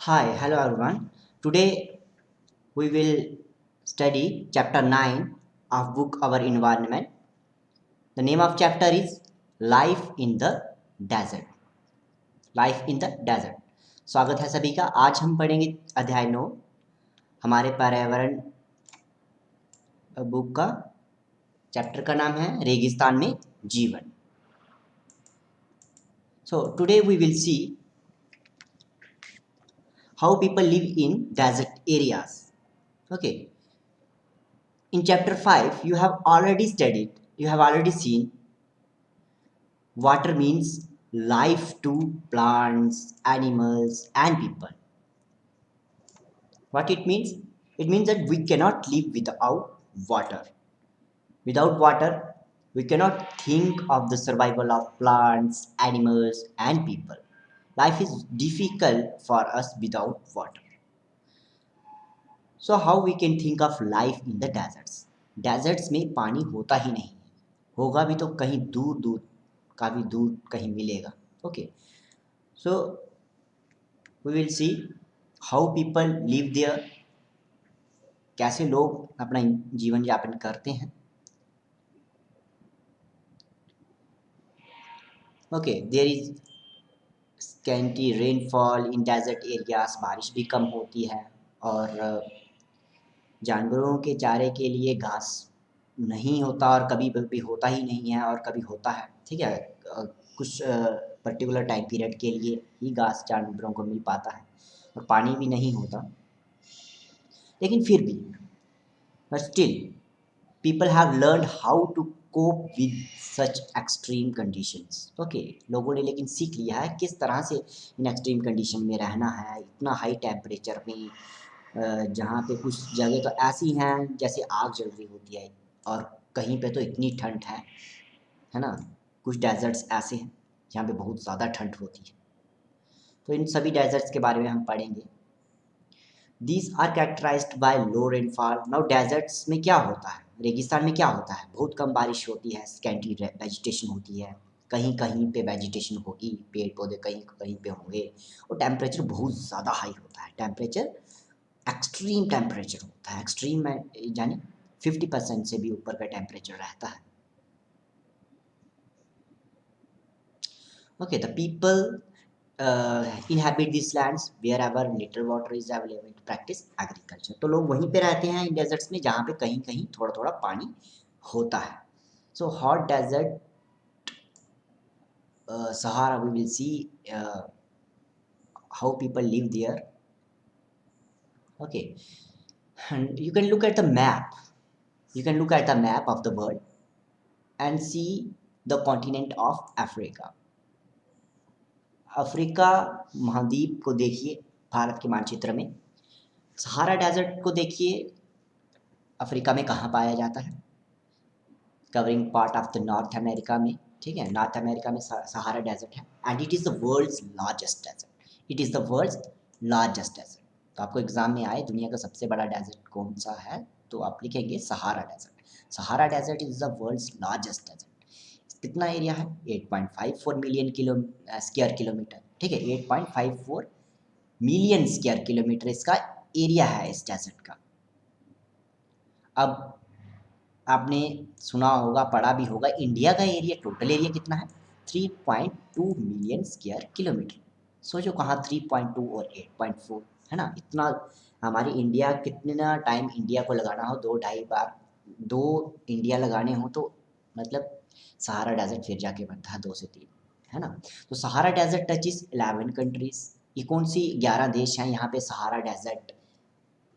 Hi, hello everyone. Today we will study chapter 9 of book Our Environment. The name of chapter is Life in the Desert. Life in the Desert. स्वागत है सभी का। आज हम पढ़ेंगे अध्याय 9 हमारे पर्यावरण बुक का। चैप्टर का नाम है रेगिस्तान में जीवन। So today we will see how people live in desert areas. Okay. In chapter 5 you have already seen water means life to plants, animals, and people. What it means? It means that we cannot live without water. Without water, we cannot think of the survival of plants, animals, and people. Life is difficult for us without water. So how we can think of life in the deserts? Deserts में पानी होता ही नहीं है, होगा भी तो कहीं दूर दूर, काफ़ी दूर कहीं मिलेगा. Okay. So we will see how people live there, कैसे लोग अपना जीवन यापन करते हैं. Okay, there is scanty rainfall in desert areas. बारिश भी कम होती है और जानवरों के चारे के लिए घास नहीं होता और कभी भी होता ही नहीं है और कभी होता है. ठीक है, कुछ पर्टिकुलर टाइम पीरियड के लिए ही घास जानवरों को मिल पाता है और पानी भी नहीं होता. लेकिन फिर भी but still people have learned how to cope with such extreme conditions. Okay, लोगों ने लेकिन सीख लिया है किस तरह से इन एक्सट्रीम कंडीशन में रहना है, इतना हाई टेम्परेचर में. जहाँ पे कुछ जगह तो ऐसी हैं जैसे आग जल रही होती है और कहीं पे तो इतनी ठंड है ना. कुछ डेजर्ट्स ऐसे हैं जहाँ पे बहुत ज़्यादा ठंड होती है. तो इन सभी डेजर्ट्स के बारे में हम पढ़ेंगे. These are characterized by low rainfall. Now deserts में क्या होता है, रेगिस्तान में क्या होता है, बहुत कम बारिश होती है, स्कैंटी वेजिटेशन होती है, कहीं कहीं पे वेजिटेशन होगी, पेड़ पौधे कहीं कहीं पे होंगे और टेम्परेचर बहुत ज़्यादा हाई होता है. टेम्परेचर एक्सट्रीम टेम्परेचर होता है. एक्सट्रीम में यानी 50% से भी ऊपर का टेम्परेचर रहता है. Okay, the people inhabit these lands wherever little water is available to practice agriculture. तो लोग वहीं पे रहते हैं इन डेजर्ट्स में जहाँ पे कहीं कहीं थोड़ा थोड़ा पानी होता है. So hot desert Sahara, we will see how people live there. Okay, and you can look at the map. You can look at the map of the world and see the continent of Africa. Africa महाद्वीप को देखिए भारत के मानचित्र में. Sahara desert को देखिए Africa में कहाँ पाया जाता है, covering part of the North America में. ठीक है, नॉर्थ अमेरिका में सहारा डेजर्ट है and it is the world's largest desert. It is the world's largest desert. तो आपको एग्जाम में आए दुनिया का सबसे बड़ा डेजर्ट कौन सा है, तो आप लिखेंगे Sahara desert. Sahara desert is the world's largest desert. कितना एरिया है, 8.54 मिलियन स्क्वायर किलोमीटर. ठीक है, 8.54 मिलियन स्क्वायर किलोमीटर इसका एरिया है इस डेजर्ट का. अब आपने सुना होगा, पढ़ा भी होगा, इंडिया का एरिया, टोटल एरिया कितना है, 3.2 मिलियन स्क्वायर किलोमीटर. सोचो कहाँ 3.2 और 8.4 है ना. इतना हमारी इंडिया, कितना टाइम इंडिया को लगाना हो, 2-2.5 बार 2 इंडिया लगाने हो तो मतलब सहारा डेजर्ट फिर जाके बनता है 2 से 3 है ना. तो सहारा डेजर्ट टचेस 11 कंट्रीज. ये कौन सी 11 देश हैं यहाँ पे सहारा डेजर्ट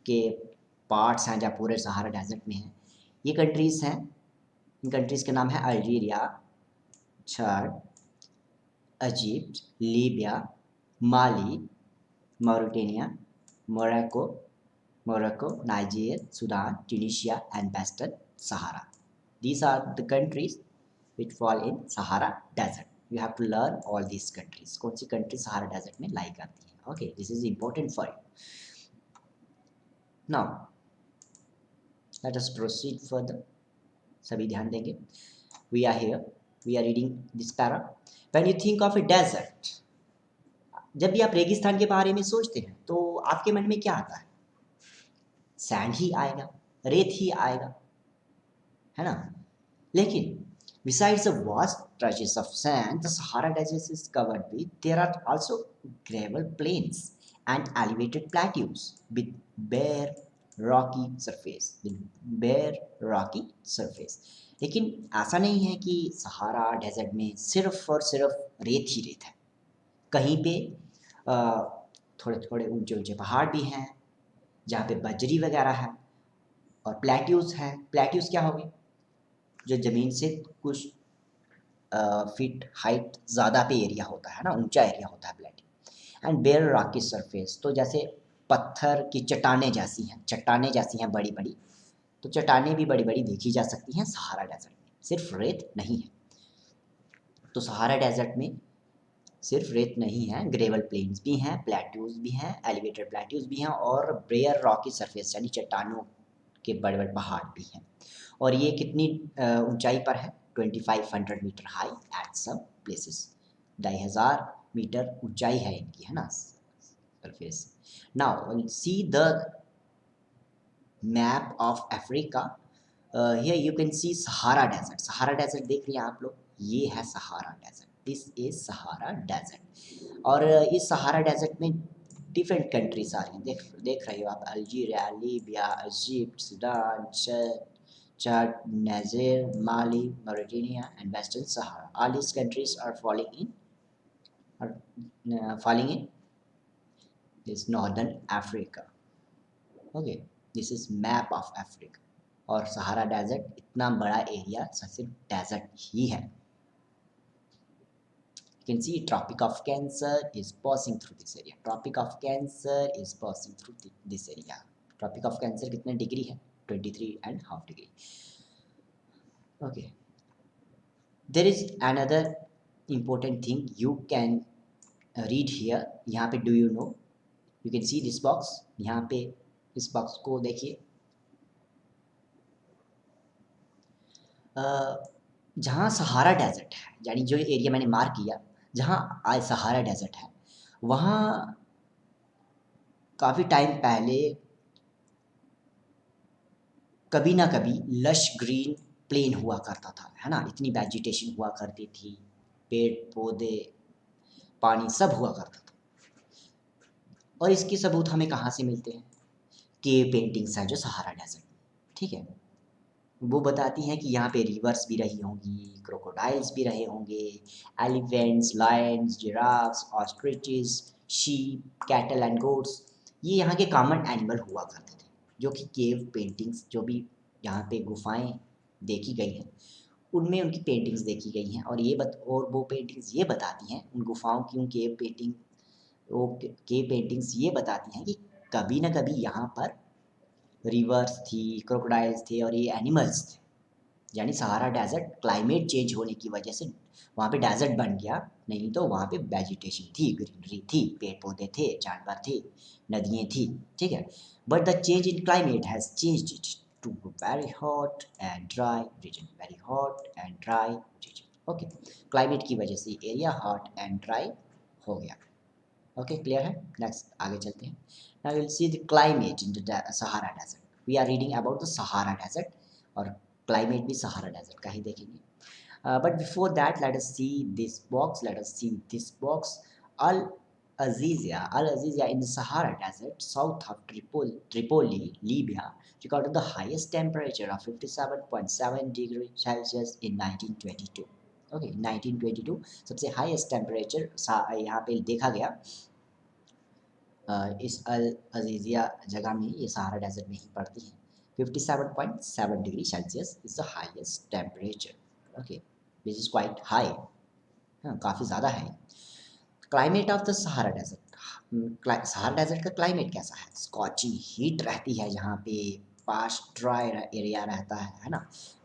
के पार्ट्स हैं जहाँ पूरे सहारा डेजर्ट में हैं. ये कंट्रीज़ हैं, इन कंट्रीज़ के नाम है Algeria, Chad, Egypt, Libya, Mali, Mauritania, Morocco, Nigeria, Sudan, Tunisia and Western Sahara. These are the countries which fall in Sahara Desert. You have to learn all these countries. कौन सी country सहारा desert में लाई करती है. Okay, this is important for you. Now let us proceed further. सभी ध्यान देंगे. We are here, we are reading this para. When you think of a desert, जब भी आप रेगिस्तान के बारे में सोचते हैं तो आपके मन में क्या आता है? सैंड ही आएगा, रेत ही आएगा, है ना? लेकिन besides the vast stretches of sand, the Sahara Desert is covered with, there are also gravel plains and elevated plateaus with bare rocky surface, लेकिन ऐसा नहीं है कि सहारा डेजर्ट में सिर्फ और सिर्फ रेत ही रेत है। कहीं पे थोड़े थोड़े ऊंचे ऊंचे पहाड़ भी हैं जहाँ पे बजरी वगैरह है, और प्लेट्यूज हैं। प्लेट्यूज क्या हो गए? जो ज़मीन से कुछ फीट हाइट ज़्यादा पे एरिया होता है ना, ऊंचा एरिया होता है plateau. And bare rocky surface, तो जैसे पत्थर की चट्टानें जैसी हैं बड़ी बड़ी, तो चट्टानें भी बड़ी बड़ी देखी जा सकती हैं सहारा डेजर्ट में, सिर्फ रेत नहीं है। तो सहारा डेजर्ट में सिर्फ रेत नहीं है, ग्रेवल प्लेन्स भी हैं, प्लेट्यूज भी हैं, एलिवेटेड प्लेट्यूज भी हैं, और बेयर रॉकी सरफेस यानी चट्टानों के बड़े बड़े पहाड़ भी हैं। और ये कितनी ऊंचाई पर है? 2500 metre high at some places, 2500 metre ऊंचाई है इनकी, है ना, surface. Now see the map of Africa. Here you can see Sahara desert. Sahara desert देख रही हैं आप लोग, ये है Sahara desert, this is Sahara desert. और इस सहारा डेजर्ट में डिफरेंट कंट्रीज आ रही हैं, देख रहे हो आप, Algeria, Libya, Egypt, Sudan, Chad, Niger, Mali, Mauritania, and Western Sahara. All these countries are falling in this northern Africa. Okay, this is map of Africa. और सहारा डेजर्ट इतना बड़ा एरिया सिर्फ डेजर्ट ही है। You can see Tropic of Cancer is passing through this area. Tropic of Cancer is passing through this area. Tropic of Cancer कितने degree है? 23.5 degree. Okay. There is another important thing you can read here. यहाँ पे do you know? You can see this box. यहाँ पे इस box को देखिए। जहाँ सहारा डेजर्ट है, यानी जो एरिया मैंने मार्क किया जहाँ आज सहारा डेजर्ट है, वहाँ काफ़ी टाइम पहले कभी ना कभी लश ग्रीन प्लेन हुआ करता था, है ना, इतनी वेजिटेशन हुआ करती थी, पेड़ पौधे, पानी सब हुआ करता था। और इसके सबूत हमें कहाँ से मिलते हैं? केव पेंटिंग्स हैं जो सहारा डेजर्ट में, ठीक है, वो बताती हैं कि यहाँ पे रिवर्स भी रही होंगी, क्रोकोडाइल्स भी रहे होंगे, elephants, Lions, giraffes, ostriches, sheep, cattle and goats, ये यहाँ के कॉमन एनिमल हुआ करते थे, जो कि केव पेंटिंग्स, जो भी यहाँ पे गुफाएं देखी गई हैं उनमें उनकी पेंटिंग्स देखी गई हैं। और वो पेंटिंग्स ये बताती हैं, उन गुफाओं की, उन केव पेंटिंग्स ये बताती हैं कि कभी ना कभी यहाँ पर रिवर्स थी, क्रोकोडाइल्स थे और ये एनिमल्स थे। यानी सहारा डेजर्ट क्लाइमेट चेंज होने की वजह से वहाँ पे डेजर्ट बन गया, नहीं तो वहाँ पे वेजिटेशन थी, ग्रीनरी थी, पेड़ पौधे थे, जानवर थे, नदियाँ थी, ठीक है। But the change in climate has changed it to very hot and dry region, very hot and dry region. Okay, climate की वजह से एरिया हॉट एंड ड्राई हो गया। ओके, क्लियर है? नेक्स्ट आगे चलते हैं। Now will see the climate in the Sahara desert. We are reading about the Sahara desert, और क्लाइमेट भी सहारा डेजर्ट का ही देखेंगे। But before that let us see this box. Al Azizia in the Sahara Desert, south of Tripoli, Libya, recorded the highest temperature of 57.7 degrees Celsius in 1922. Okay, 1922 सबसे highest temperature यहाँ पे देखा गया। इस अल Aziziyah जगह में, ये सहारा डेजर्ट में ही पड़ती है। 57.7 degree Celsius is the highest temperature. Okay, this is quite high, हाँ, काफ़ी ज़्यादा है। Climate of the Sahara desert, Sahara desert का क्लाइमेट कैसा है? स्कॉचिंग हीट रहती है, जहाँ पे पास ड्राई एरिया रहता है ना,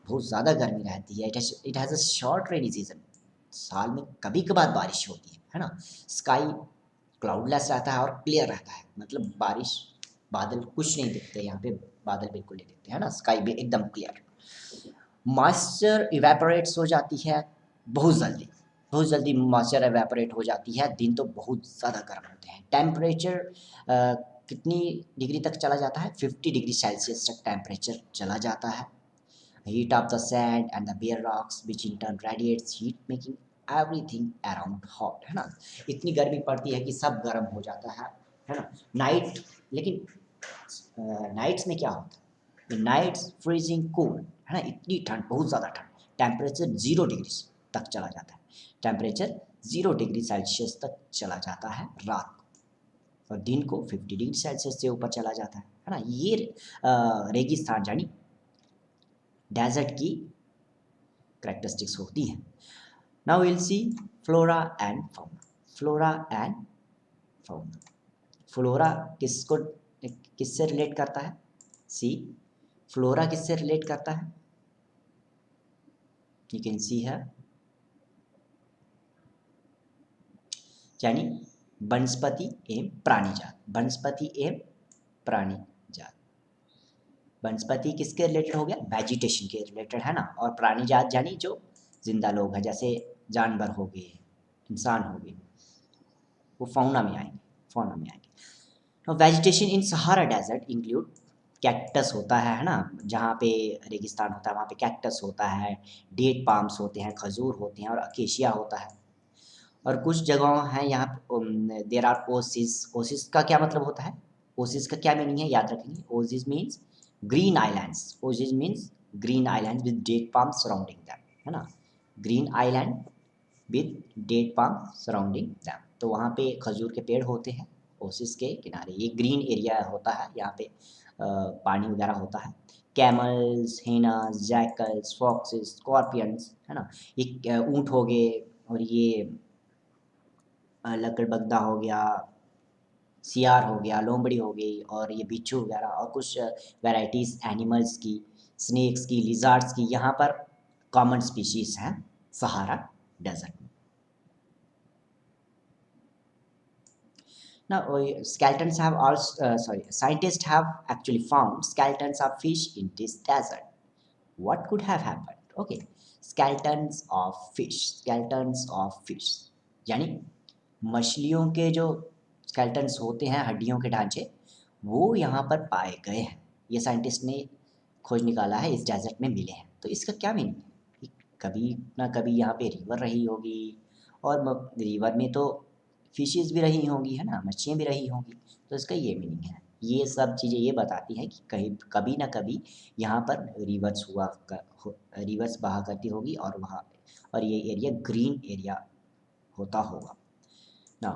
बहुत ज़्यादा गर्मी रहती है। It has a short rainy season, साल में कभी कभार बारिश होती है ना। स्काई क्लाउडलेस रहता है और क्लियर रहता है, मतलब बादल कुछ नहीं दिखते यहाँ पे, बादल बिल्कुल नहीं दिखते, है ना, स्काई भी एकदम क्लियर। मॉइस्चर इवेपोरेट्स हो जाती है बहुत जल्दी, बहुत जल्दी मॉइस्चर एवेपोरेट हो जाती है, दिन तो बहुत ज़्यादा गर्म होते हैं। टेम्परेचर कितनी डिग्री तक चला जाता है? 50 डिग्री सेल्सियस तक टेम्परेचर चला जाता है। Heat of the sand and the bare rocks which in turn radiates heat making everything around hot, है ना। इतनी गर्मी पड़ती है कि सब गर्म हो जाता है ना। नाइट, लेकिन नाइट्स में क्या होता है? नाइट्स फ्रीजिंग कूल, है ना, इतनी ठंड, बहुत ज़्यादा ठंड, टेम्परेचर 0 डिग्री तक चला जाता है। टेम्परेचर 0 डिग्री सेल्सियस तक चला जाता है रात को, और दिन को 50 डिग्री सेल्सियस से ऊपर चला जाता है ना। ये रेगिस्तान यानी डेजर्ट की करेक्टरिस्टिक्स होती हैं। Now will C flora and fauna. Flora and fauna. Flora किससे रिलेट करता है? सी, फ्लोरा किससे रिलेट करता है? यू कैन सी है, यानी वनस्पति एवं प्राणी जात। वनस्पति एवं प्राणी जात। वनस्पति किसके रिलेटेड हो गया? वेजिटेशन के रिलेटेड, है ना। और प्राणी जात यानी जो जिंदा लोग हैं, जैसे जानवर हो गए, इंसान हो गए, वो फाउना में आएंगे, फाउना में आएंगे। वेजिटेशन इन सहारा डेजर्ट इंक्लूड कैक्टस होता है ना, जहाँ पे रेगिस्तान होता है वहाँ पे कैक्टस होता है, डेट पाम्स होते हैं, खजूर होते हैं, और अकेशिया होता है। और कुछ जगह हैं यहाँ देर आर ओसिस। ओसिस का क्या मतलब होता है? ओसिस का क्या मीनिंग है, याद रखेंगे। Oasis means green islands. Oasis means green island with date palm surrounding them, है ना। Green island with date palm surrounding them, तो वहाँ पे खजूर के पेड़ होते हैं ओसिस के किनारे। ये ग्रीन एरिया होता है, यहाँ पे पानी वगैरह होता है। कैमल्स, हेनास, जैकल्स, फॉक्सेस, स्कॉर्पियंस, है ना। ये ऊँट हो गए, और ये लकड़बग्धा हो गया, सियार हो गया, लोमड़ी हो गई, और ये बिच्छू वगैरह, और कुछ वैराइटीज़ एनिमल्स की, स्नेक्स की, लिजार्ड्स की, यहाँ पर कॉमन स्पीशीज़ हैं सहारा डेजर्ट में। Now, skeletons have also, scientists have actually found skeletons of fish in this desert. What could have happened? Okay, skeletons of fish, skeletons of fish, यानी मछलियों के जो स्केलेटन्स होते हैं, हड्डियों के ढांचे, वो यहाँ पर पाए गए हैं। ये साइंटिस्ट ने खोज निकाला है, इस डेजर्ट में मिले हैं। तो इसका क्या मीनिंग है कि कभी ना कभी यहाँ पे रिवर रही होगी, और रिवर में तो फिशेस भी रही होंगी, है ना, मच्छियाँ भी रही होंगी। तो इसका ये मीनिंग है। ये सब चीज़ें ये बताती हैं कि कहीं कभी ना कभी यहाँ पर रिवर्स बहा करती होगी, और वहाँ, और ये एरिया ग्रीन एरिया होता होगा ना।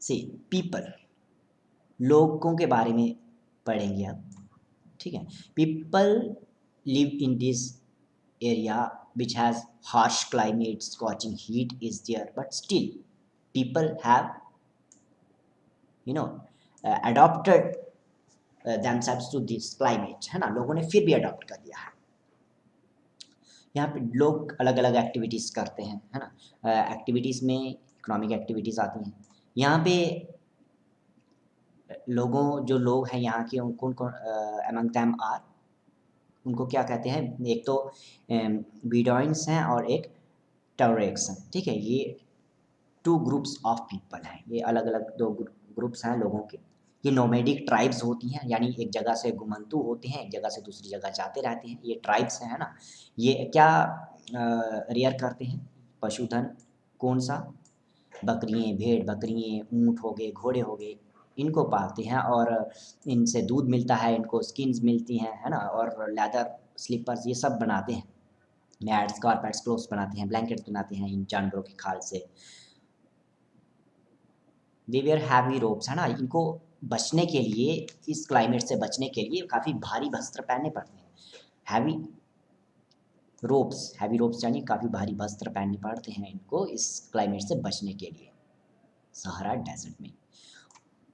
से पीपल, लोगों के बारे में पढ़ेंगे अब, ठीक है। People live in this area which has harsh climate, scorching heat is there, but still people have, you know, adopted themselves to this climate, है ना। लोगों ने फिर भी अडॉप्ट कर लिया है। यहाँ पे लोग अलग अलग एक्टिविटीज़ करते हैं, है ना। एक्टिविटीज़ में इकोनॉमिक एक्टिविटीज़ आती हैं। यहाँ पे जो लोग हैं यहाँ के, उनको उनको अमंग दैम आर, उनको क्या कहते हैं? एक तो बीडॉइंस हैं और एक टोरेक्स हैं, ठीक है। ये 2 ग्रुप्स ऑफ पीपल हैं, ये अलग अलग 2 ग्रुप्स हैं लोगों के। ये नोमैडिक ट्राइब्स होती हैं, यानी एक जगह से घुमंतू होते हैं, एक जगह से दूसरी जगह जाते रहते हैं, ये ट्राइब्स हैं, है ना। ये क्या रेयर करते हैं? पशुधन कौन सा? बकरियाँ, भेड़ बकरियाँ, ऊँट हो गए, घोड़े हो गए, इनको पालते हैं, और इनसे दूध मिलता है, इनको स्किन्स मिलती हैं, है ना, और लेदर, स्लीपर्स, ये सब बनाते हैं। मैट्स, कारपेट्स, क्लोथ्स बनाते हैं, ब्लैंकेट्स बनाते हैं इन जानवरों की खाल से। दे वेयर हैवी रोप्स, है ना। इनको बचने के लिए, इस क्लाइमेट से बचने के लिए काफ़ी भारी वस्त्र पहनने पड़ते हैं। हैवी हैवी रोप्स यानी काफ़ी भारी वस्त्र पहनने पड़ते हैं इनको इस क्लाइमेट से बचने के लिए, सहारा डेजर्ट में।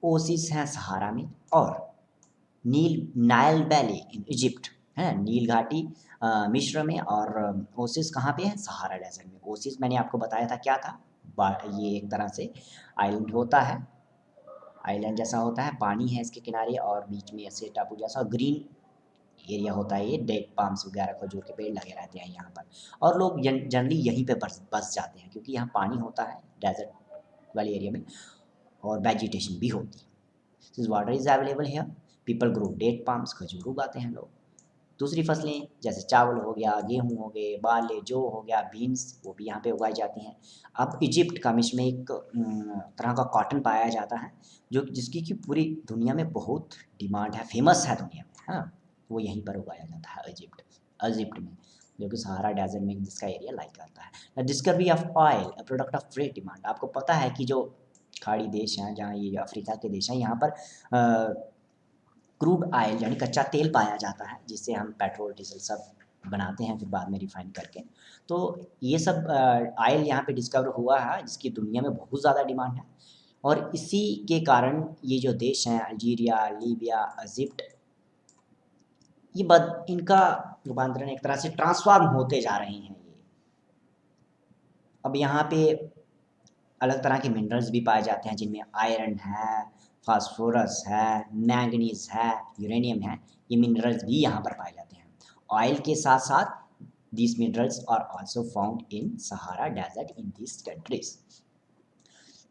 ओसिस हैं सहारा में, और नाइल वैली इन इजिप्ट, है नील घाटी मिस्र में, और ओसिस कहाँ पे है? सहारा डेजर्ट में। ओसिस मैंने आपको बताया था क्या था? ये एक तरह से आइलैंड होता है, आइलैंड जैसा होता है, पानी है इसके किनारे, और बीच में ऐसे टापू जैसा ग्रीन एरिया होता है ये, डेट पाम्स वगैरह खजूर के पेड़ लगे रहते हैं यहाँ पर, और लोग जनरली यहीं पे बस जाते हैं क्योंकि यहाँ पानी होता है डेजर्ट वाले एरिया में और वेजिटेशन भी होती है। Since water is available here, people grow date palms, खजूर उगाते हैं लोग। दूसरी फसलें जैसे चावल हो गया, गेहूँ हो गए, बार्ले, जौ हो गया, बीन्स, वो भी यहाँ पे उगाई जाती हैं। अब इजिप्ट का मिस्र में एक तरह का कॉटन पाया जाता है जो जिसकी कि पूरी दुनिया में बहुत डिमांड है, फेमस है दुनिया में, हाँ, वो यहीं पर उगाया जाता है इजिप्ट में, जो कि सहारा डेजर्ट में जिसका एरिया लाइक करता है। Discovery of oil, a product of great demand. आपको पता है कि जो खाड़ी देश हैं, जहाँ ये अफ्रीका के देश हैं, यहाँ पर क्रूड ऑयल यानी कच्चा तेल पाया जाता है जिससे हम पेट्रोल डीजल सब बनाते हैं फिर बाद में रिफाइन करके। तो ये सब ऑयल यहाँ पे डिस्कवर हुआ है जिसकी दुनिया में बहुत ज़्यादा डिमांड है, और इसी के कारण ये जो देश हैं अल्जीरिया, लीबिया, इजिप्ट, ये इनका रूपांतरण एक तरह से ट्रांसफॉर्म होते जा रहे हैं। ये अब यहाँ पे अलग तरह के मिनरल्स भी पाए जाते हैं जिनमें आयरन है, फास्फोरस है, मैंगनीज है, यूरेनियम है, ये मिनरल्स भी यहाँ पर पाए जाते हैं। ऑयल के साथ साथ these minerals are also found in Sahara Desert in these countries.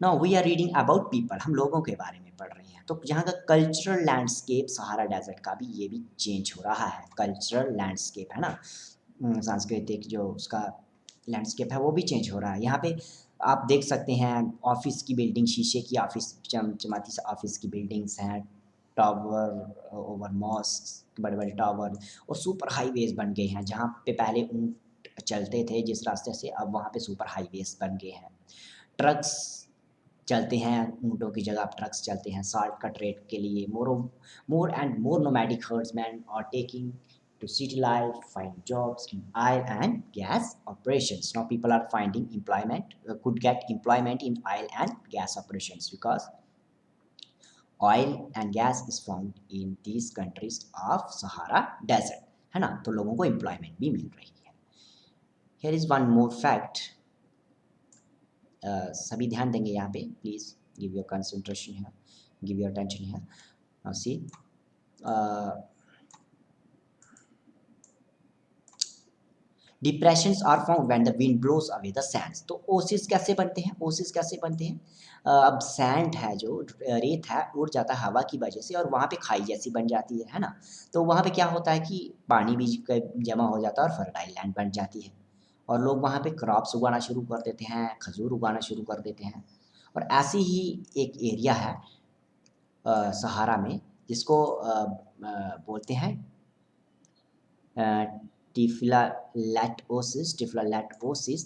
Now we are reading about people, हम लोगों के बारे में पढ़ रहे हैं। तो यहाँ का कल्चरल लैंडस्केप सहारा डेजर्ट का भी ये भी चेंज हो रहा है। कल्चरल लैंडस्केप है ना, सांस्कृतिक जो उसका लैंडस्केप है वो भी चेंज हो रहा है। यहाँ पे आप देख सकते हैं ऑफिस की बिल्डिंग, शीशे की ऑफिस, चमचमाती से ऑफिस की बिल्डिंग्स हैं, टावर ओवर मॉस्क, बड़े बड़े टावर, और सुपर हाईवेज बन गए हैं जहाँ पे पहले ऊँट चलते थे जिस रास्ते से, अब वहाँ पे सुपर हाईवेज बन गए हैं। ट्रक्स चलते हैं, ऊँटों की जगह ट्रक्स चलते हैं शॉर्टकट रेट के लिए। More and more nomadic herdsmen are taking to city life, find jobs in oil and gas operations. Now people are finding employment, could get employment in oil and gas operations because oil and gas is found in these countries of Sahara Desert, है ना, तो लोगों को employment भी मिल रही है। Here is one more fact. सभी ध्यान देंगे यहाँ पे, please give your concentration here, give your attention here. Now see, depressions are found when the wind blows away the sands. तो ओसिस कैसे बनते हैं, ओसिस कैसे बनते हैं? अब सैंड है जो रेत है उड़ जाता है हवा की वजह से और वहाँ पे खाई जैसी बन जाती है ना, तो वहाँ पे क्या होता है कि पानी भी जमा हो जाता है और फर्टाइल लैंड बन जाती है, और लोग वहाँ पे क्रॉप्स उगाना शुरू कर देते हैं, खजूर उगाना शुरू कर देते हैं। और ऐसी ही एक एरिया है सहारा में जिसको बोलते हैं टिफलालेटोसिस।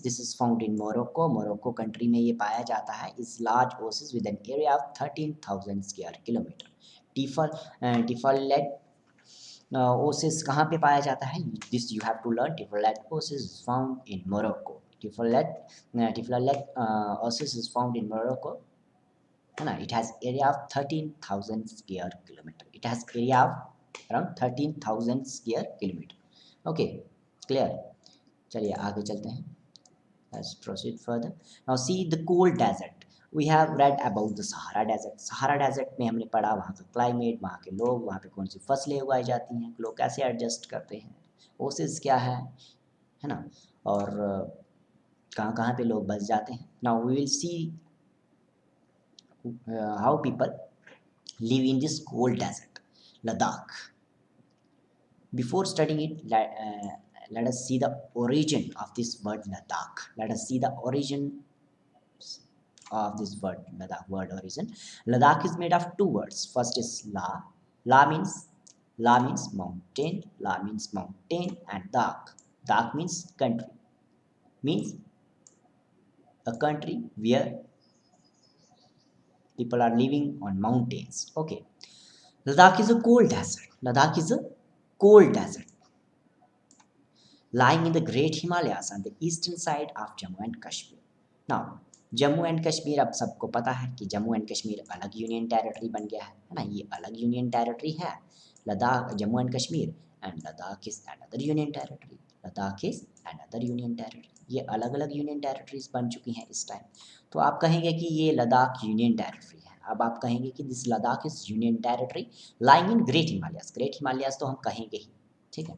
This is found in Morocco country में ये पाया जाता है। इस large oasis with an area of 13,000 square kilometre. Tafilalt oasis कहाँ पे पाया जाता है, this you have to learn. Tafilalt oasis found in Morocco. Tafilalt oasis is found in Morocco, है ना। It has area of 13,000 square kilometre. It has area of around 13,000 square kilometre. Okay, clear. चलिए आगे चलते हैं। Let's proceed further. Now see the cold desert. We have read about the Sahara Desert. Sahara Desert में हमने पढ़ा वहाँ का climate, वहाँ के लोग, वहाँ पे कौन सी फसलें उगाई जाती हैं, लोग कैसे एडजस्ट करते हैं, ओसिस क्या है ना, और कहाँ कहाँ पे लोग बस जाते हैं। Now we will see how people live in this cold desert, Ladakh. Before studying it, let us see the origin of this word Ladakh. Let us see the origin of this word Ladakh. Word origin. Ladakh is made of two words. First is La. La means mountain. La means mountain, and Dak. Dak means country. Means a country where people are living on mountains. Okay. Ladakh is a cold desert. Ladakh is a cold desert lying in the Great Himalayas on the eastern side of Jammu and Kashmir. Now, Jammu and Kashmir, अब सबको पता है कि Jammu and Kashmir अलग union territory बन गया है ना, ये अलग यूनियन टेरिटरी है। Ladakh, Jammu and Kashmir, and Ladakh is another union territory. Ladakh is another union territory. ये अलग अलग यूनियन टेरिटरीज बन चुकी हैं इस टाइम। तो आप कहेंगे कि ये लद्दाख यूनियन टेरिटरी है। अब आप कहेंगे कि this Ladakh is union territory lying in great Himalayas. Great Himalayas तो हम कहेंगे ही, ठीक है।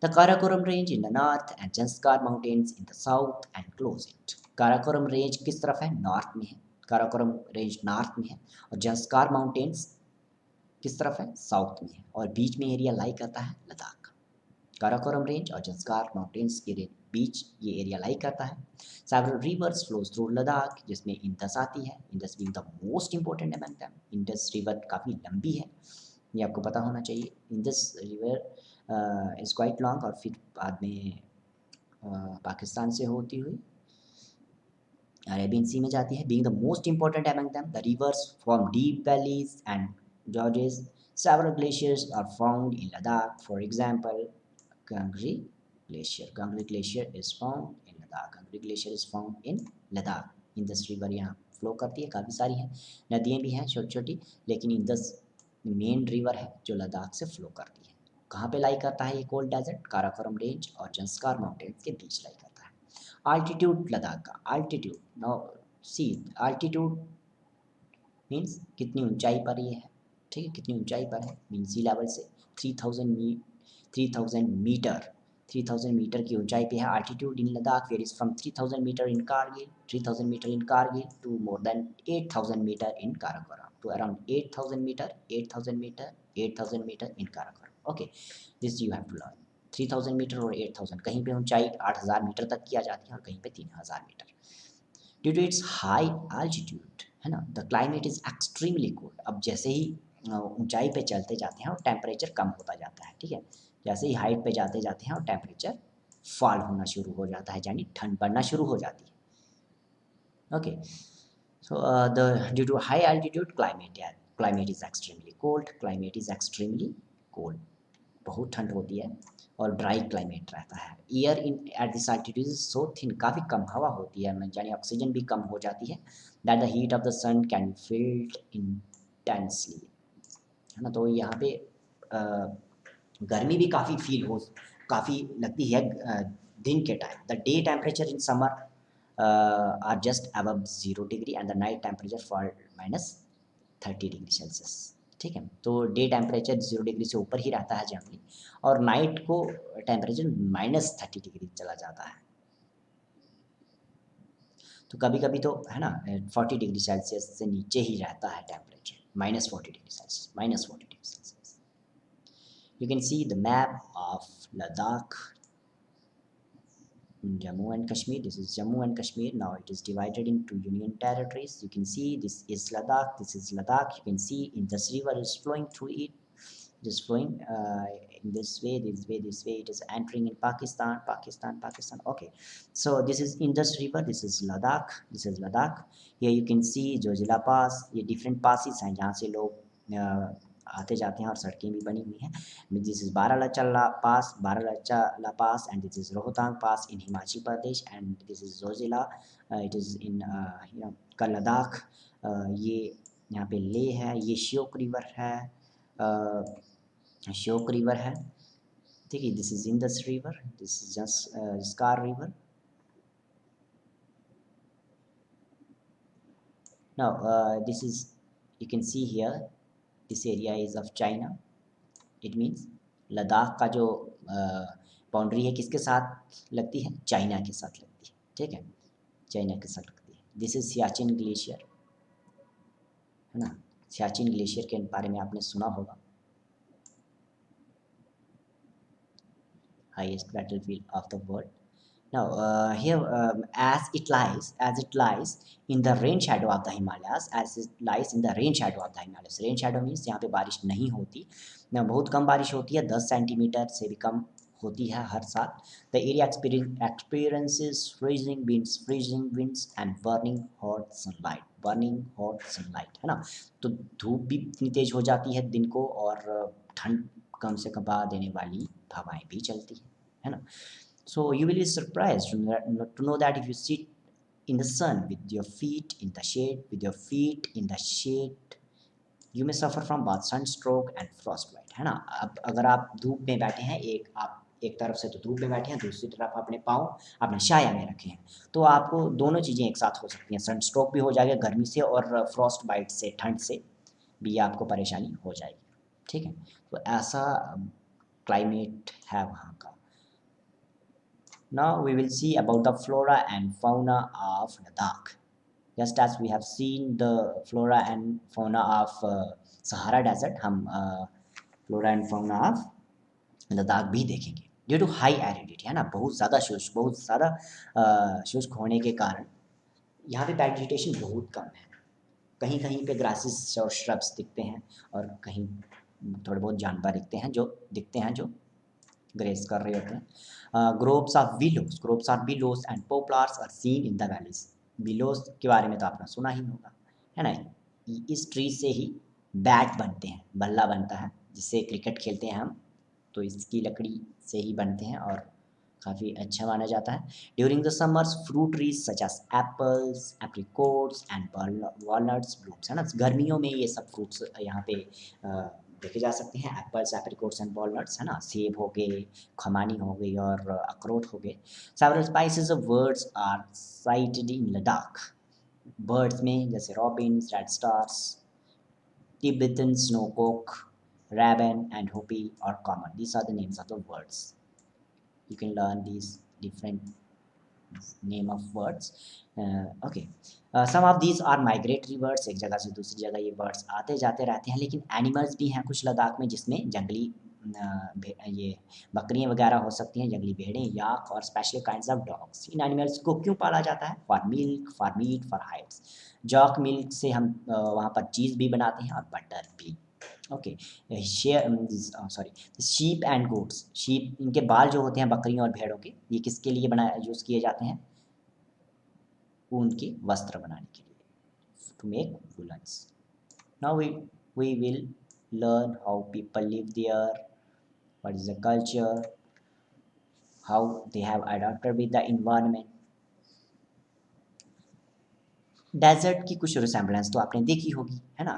The Karakoram range in the north and Zanskar mountains in the south and close it. Karakoram range किस तरफ है? नॉर्थ में है। काराकोरम रेंज नॉर्थ में है और जंस्कार माउंटेन्स किस तरफ है? साउथ में है और बीच में एरिया लाई करता है लद्दाख। काराकोरम रेंज और जंस्कार माउंटेन्स के बीच ये एरिया लाई करता है। Several reverse flows through Ladakh जिसमें इंडस आती है, Indus being the most important among them. Indus river काफ़ी लंबी है, ये आपको पता होना चाहिए। Indus river is quite long और फिर बाद में पाकिस्तान से होती हुई अरेबियन सी में जाती है। Being the most important among them the reverse form deep valleys and gorges. Several glaciers are found in Ladakh. For example, Gangri Glacier. Gangri Glacier is found in Ladakh. Gangri Glacier is found in Ladakh. Indus river यहाँ flow करती है, काफ़ी सारी हैं, नदियाँ भी हैं छोटी छोटी, लेकिन इंडस मेन रिवर है जो लद्दाख से फ्लो करती है। कहाँ पे लाई करता है ये कोल्ड डेजर्ट? काराकोरम रेंज और जंस्कार माउंटेन्स के बीच लाई करता है। आल्टीट्यूड लद्दाख का आल्टीट्यूड, नो सी आल्टीट्यूड मीन्स कितनी ऊंचाई पर ये है, ठीक है, कितनी ऊंचाई पर है, मीन सी लेवल से 3000 मीटर, 3000 मीटर की ऊंचाई पे है। Altitude in Ladakh varies from 3000 metre in Kargil, 3000 metre in Kargil to more than 8000 metre in Karakoram, to around 8000 metre, 8000 metre, 8000 metre in Karakoram. Okay, this you have to learn. 3000 metre और 8000, कहीं पे ऊंचाई 8000 मीटर तक की आ जाती है और कहीं पे 3000 metre. Due to its high altitude, है ना, the climate is extremely cold. अब जैसे ही ऊंचाई पे चलते जाते हैं और टेम्परेचर कम होता जाता है, ठीक है, जैसे ही हाइट पे जाते जाते हैं और टेम्परेचर फॉल होना शुरू हो जाता है, यानी ठंड पड़ना शुरू हो जाती है। Okay, so the due to high altitude climate is extremely cold, climate is extremely cold, बहुत ठंड होती है और ड्राई क्लाइमेट रहता है। Air in at this altitude is so thin, काफ़ी कम हवा होती है, यानी ऑक्सीजन भी कम हो जाती है। That the heat of the sun can field intensely, है ना, तो यहाँ पे गर्मी भी काफ़ी लगती है दिन के time. The day temperature in summer are just above 0 degree and the night temperature for -30 degree Celsius, ठीक है, तो डे टेम्परेचर 0 डिग्री से ऊपर ही रहता है जनरली और नाइट को टेम्परेचर -30 डिग्री चला जाता है। तो कभी कभी तो है ना 40 डिग्री सेल्सियस से नीचे ही रहता है temperature, -40 degree Celsius, -40 degree Celsius. You can C the map of Ladakh, Jammu and Kashmir. This is Jammu and Kashmir. Now it is divided into union territories. You can see this is Ladakh. This is Ladakh. You can see Indus River is flowing through it. It is flowing in this way, this way, this way. It is entering in Pakistan, Pakistan, Pakistan. Okay. So this is Indus River. This is Ladakh. This is Ladakh. Here you can see Zojila Pass. ये different passes हैं जहाँ से लोग आते जाते हैं और सड़कें भी बनी हुई हैं। This is Baralacha pass, Baralacha pass and this is Rohtang pass in Himachal Pradesh and this is Zoji La, it is in Ladakh. ये यहाँ पे ले है, ये श्योक रिवर है, श्योक रिवर है, ठीक है, this is Indus river, this is just scar river. Now this is, you can see here this area is of China. It means Ladakh का जो बाउंड्री है किसके साथ लगती है? चाइना के साथ लगती है, ठीक है, चाइना के साथ लगती है। दिस इज सियाचिन ग्लेशियर, है ना, सियाचिन ग्लेशियर के बारे में आपने सुना होगा, highest battlefield of the world. Now here as it lies in the rain shadow of the Himalayas, as it lies in the rain shadow of the Himalayas. Rain shadow means यहाँ पे बारिश नहीं होती, ना बहुत कम बारिश होती है, 10 सेंटीमीटर से भी कम होती है हर साल। The area experiences freezing winds and burning hot sunlight, है ना, तो धूप भी इतनी तेज हो जाती है दिन को और ठंड कम से कम देने वाली हवाएं भी चलती है ना। So you will be surprised to know that if you sit in the sun with your feet in the shade, you may suffer from both sunstroke and frostbite, है ना। अब अगर आप धूप में बैठे हैं, आप एक तरफ से तो धूप में बैठे हैं, दूसरी तरफ अपने पाँव अपने छाया में रखे हैं, तो आपको दोनों चीज़ें एक साथ हो सकती हैं, सनस्ट्रोक भी हो जाएगा गर्मी से और फ्रॉस्ट बाइट से, ठंड से भी आपको परेशानी हो जाएगी, ठीक है। तो ऐसा क्लाइमेट है वहाँ का। Now we will see about the flora and fauna of Ladakh. Just as we have seen the flora and fauna of Sahara Desert, हम flora and fauna of Ladakh भी देखेंगे। ड्यू टू हाई एरिडिटी है ना, बहुत ज़्यादा शुष्क, बहुत ज़्यादा शुष्क होने के कारण यहाँ पे वेजिटेशन बहुत कम है। कहीं कहीं पे ग्रासेस और श्रब्स दिखते हैं और कहीं थोड़े बहुत जानवर दिखते हैं जो ग्रेस कर रहे होते हैं। Groves of willows and poplars are seen in the valleys. Willows के बारे में तो आपने सुना ही होगा, है ना। इस ट्री से ही बैट बनते हैं, बल्ला बनता है जिससे क्रिकेट खेलते हैं हम, तो इसकी लकड़ी से ही बनते हैं और काफ़ी अच्छा माना जाता है। During the summers fruit trees such as apples, apricots and walnuts blooms, है ना। गर्मियों में ये सब फ्रूट्स यहाँ पे देखे जा सकते हैं। एप्पल्स, एप्रिकोट्स एंड वॉलनट्स, है ना। सेब हो गए, खमानी हो गई और अखरोट हो गए। Several spices of birds are sighted in Ladakh. Birds में जैसे robins, red stars, Tibetan snowcock, raven and hopi are common. These are the names of the birds. You can learn these different name of birds. Okay. Some of these are migratory birds. एक जगह से दूसरी जगह ये birds आते जाते रहते हैं, लेकिन animals भी हैं कुछ लद्दाख में जिसमें जंगली ये बकरियाँ वगैरह हो सकती हैं, जंगली भेड़ें, याक और स्पेशल काइंड्स ऑफ डॉग्स। इन एनिमल्स को क्यों पाला जाता है? For milk, for meat, for hides. जॉक मिल्क से हम वहाँ पर चीज़ भी बनाते हैं और बटर भी। Okay. Sheep and goats. Sheep, इनके बाल जो होते हैं बकरियों और भेड़ों के, ये किसके लिए यूज़ किए जाते हैं? ऊन के वस्त्र बनाने के लिए, to make woollens. Now we will learn how people live there, what is the culture, how they have adapted with the environment. Desert की कुछ रिसेम्बलेंस तो आपने देखी होगी, है ना।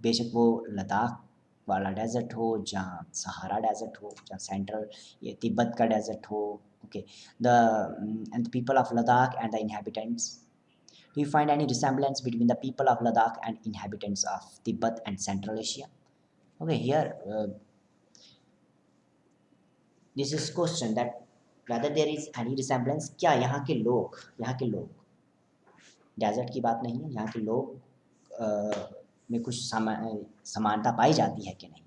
बेशक वो लद्दाख वाला डेजर्ट हो, जहाँ सहारा डेजर्ट हो, जहाँ सेंट्रल ये तिब्बत का डेजर्ट हो। Okay. The people of Ladakh and the inhabitants, do you find any resemblance between the people of Ladakh and inhabitants of Tibet and Central Asia? Okay, here this is question that whether there is any resemblance, क्या यहाँ के लोग desert की बात नहीं है, यहाँ के लोग में कुछ समानता पाई जाती है कि नहीं।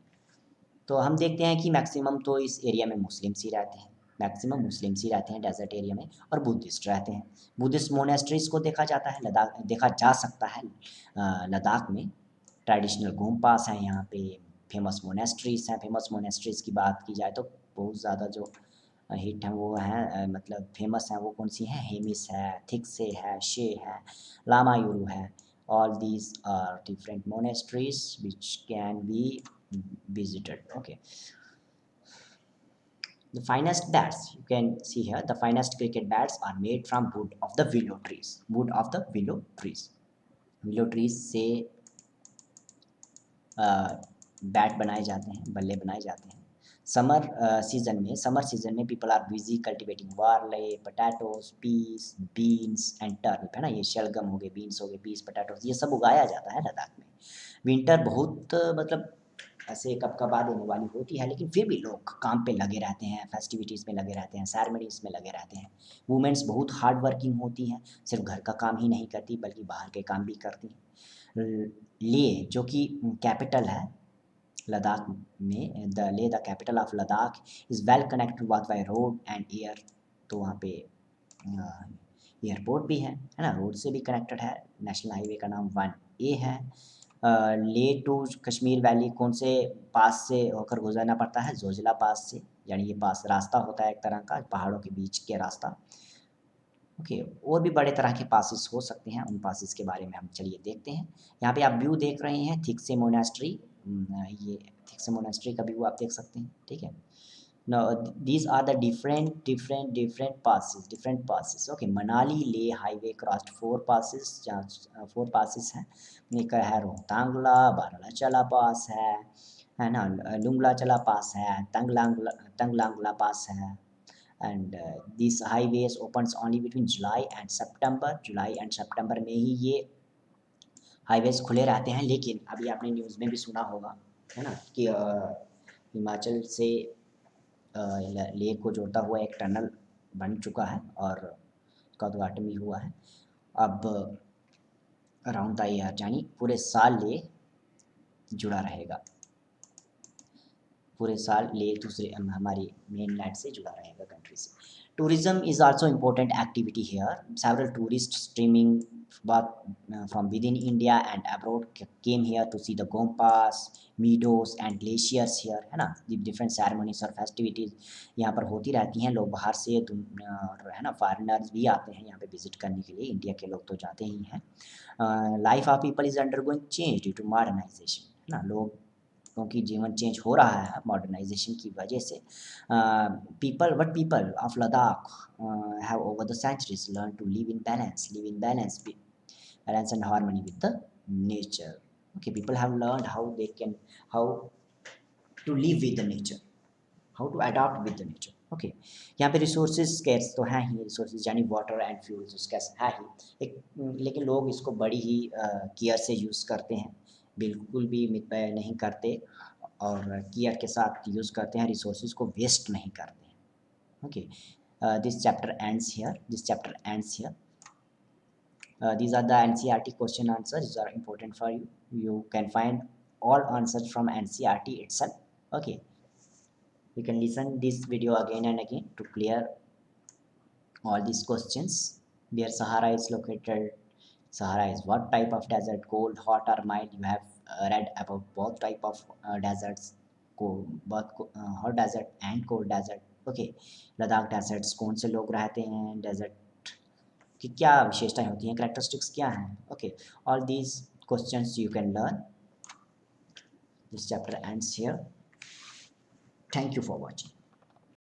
तो हम देखते हैं कि मैक्सिमम तो इस एरिया में मुस्लिम्स ही रहते हैं, मैक्सिमम मुस्लिम्स ही रहते हैं डेजर्ट एरिया में, और बुद्धिस्ट रहते हैं। बुद्धिस्ट मोनेस्ट्रीज़ को देखा जा सकता है लद्दाख में। ट्रेडिशनल घूम पास हैं यहाँ पे, फेमस मोनेस्ट्रीज़ हैं। फेमस मोनेस्ट्रीज़ की बात की जाए तो बहुत ज़्यादा जो हिट हैं वो हैं, मतलब फेमस हैं, वो कौन सी हैं? हेमिस है, थिक्से है, शे है, लामायुरु है। All these are different monasteries which can be visited. Okay. The finest bats, you can see here, the finest cricket bats are made from wood of the willow trees. Wood of the willow trees. Willow trees से bat बनाए जाते हैं, बल्ले बनाए जाते हैं। Summer season में people are busy cultivating barley, potatoes, peas, beans and turnip, है ना। ये शलगम हो गए, बीन्स हो गए, पीस, पोटैटोज, ये सब उगाया जाता है लद्दाख में। विंटर बहुत मतलब ऐसे कब देने वाली होती है, लेकिन फिर भी लोग काम पे लगे रहते हैं, फेस्टिविटीज़ में लगे रहते हैं, सेरेमनीज़ में लगे रहते हैं। वुमेन्स बहुत हार्ड वर्किंग होती हैं, सिर्फ घर का काम ही नहीं करती बल्कि बाहर के काम भी करती हैं। लेह जो कि कैपिटल है लद्दाख में, Leh the capital of Ladakh is well connected both by road and air. तो वहाँ पे एयरपोर्ट भी है ना, रोड से भी कनेक्टेड है। नेशनल हाईवे का नाम 1A है। लेह टू कश्मीर वैली कौन से पास से होकर गुजरना पड़ता है? जोजिला पास से, यानी ये पास रास्ता होता है एक तरह का, पहाड़ों के बीच के रास्ता। ओके। और भी बड़े तरह के पासेस हो सकते हैं, उन पासेस के बारे में हम चलिए देखते हैं। यहाँ पे आप व्यू देख रहे हैं थिक्से मोनेस्ट्री, ये थिक्से मोनेस्ट्री का व्यू आप देख सकते हैं, ठीक है। Now these are the different passes. Okay, Manali ले हाईवे क्रॉस्ड 4 passes, जहाँ 4 passes हैं। एक है रोहतांगला, बारालाचला पास है ना, लुंगलाचला पास है, तंगलांगला पास है। And this highways opens only between July and September में ही ये हाईवेज खुले रहते हैं। लेकिन अभी आपने न्यूज़ में भी सुना होगा, है ना, कि हिमाचल से लेक को जोड़ता हुआ एक टनल बन चुका है और उसका उद्घाटन भी हुआ है। अब अराउंड द ईयर यानी पूरे साल ये जुड़ा रहेगा, पूरे साल ले दूसरे हमारी मेन लैंड से जुड़ा रहेगा कंट्री से। Tourism is also important activity here. Several tourist streaming from within India and abroad came here to see the Gompas, meadows and glaciers here, है ना। डिफरेंट सेरेमनीज और फेस्टिविटीज़ यहाँ पर होती रहती हैं। लोग बाहर से और है ना फॉरेनर्स भी आते हैं यहाँ पे विजिट करने के लिए। इंडिया के लोग तो जाते ही हैं। Life of people is undergoing change due to modernisation, है ना। लोग क्योंकि जीवन चेंज हो रहा है मॉडर्नाइजेशन की वजह से। People of Ladakh have over the centuries learn to live in balance and harmony with the nature. Okay, people have learned how to live with the nature, how to adapt with the nature. Okay, यहाँ पे resources scarce तो हैं ही, resources यानी water and fuels scarce है ही एक, लेकिन लोग इसको बड़ी ही केयर से यूज़ करते हैं, बिल्कुल भी मिसयूज नहीं करते और केयर के साथ यूज़ करते हैं, रिसोर्सेज को वेस्ट नहीं करते हैं। Okay, this chapter ends here. These are the NCERT question answers. These are important for you. You can find all answers from NCERT itself. Okay, you can listen this video again and again to clear all these questions. Where Sahara is located, Sahara is what type of desert, cold, hot or mild. You have read about both type of deserts, hot desert and cold desert. Okay, Ladakh deserts कौन से लोग रहते हैं, desert कि क्या विशेषताएं होती हैं, कैरेक्टरिस्टिक्स क्या हैं। Okay, all these questions you can learn. This chapter ends here. Thank you for watching.